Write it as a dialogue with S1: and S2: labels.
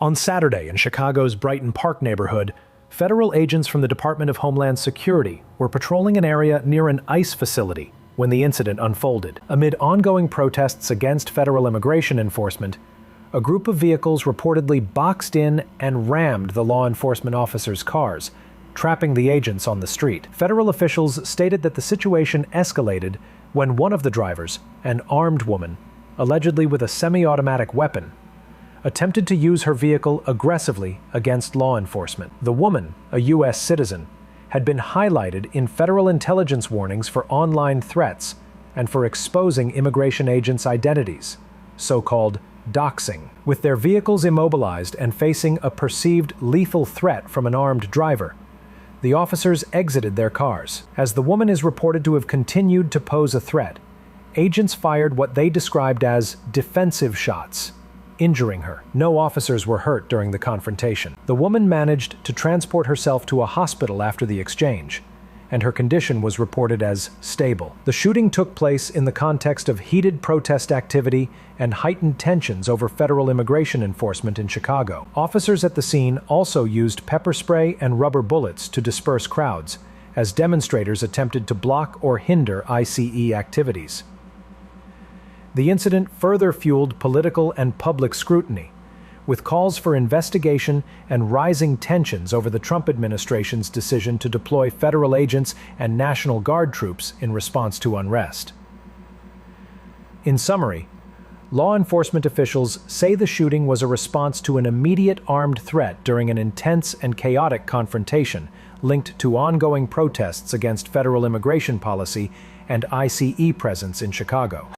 S1: On Saturday, in Chicago's Brighton Park neighborhood, federal agents from the Department of Homeland Security were patrolling an area near an ICE facility when the incident unfolded. Amid ongoing protests against federal immigration enforcement, a group of vehicles reportedly boxed in and rammed the law enforcement officers' cars, trapping the agents on the street. Federal officials stated that the situation escalated when one of the drivers, an armed woman, allegedly with a semi-automatic weapon, attempted to use her vehicle aggressively against law enforcement. The woman, a U.S. citizen, had been highlighted in federal intelligence warnings for online threats and for exposing immigration agents' identities, so-called doxing. With their vehicles immobilized and facing a perceived lethal threat from an armed driver, the officers exited their cars. As the woman is reported to have continued to pose a threat, agents fired what they described as defensive shots, injuring her. No officers were hurt during the confrontation. The woman managed to transport herself to a hospital after the exchange, and her condition was reported as stable. The shooting took place in the context of heated protest activity and heightened tensions over federal immigration enforcement in Chicago. Officers at the scene also used pepper spray and rubber bullets to disperse crowds, as demonstrators attempted to block or hinder ICE activities. The incident further fueled political and public scrutiny, with calls for investigation and rising tensions over the Trump administration's decision to deploy federal agents and National Guard troops in response to unrest. In summary, law enforcement officials say the shooting was a response to an immediate armed threat during an intense and chaotic confrontation linked to ongoing protests against federal immigration policy and ICE presence in Chicago.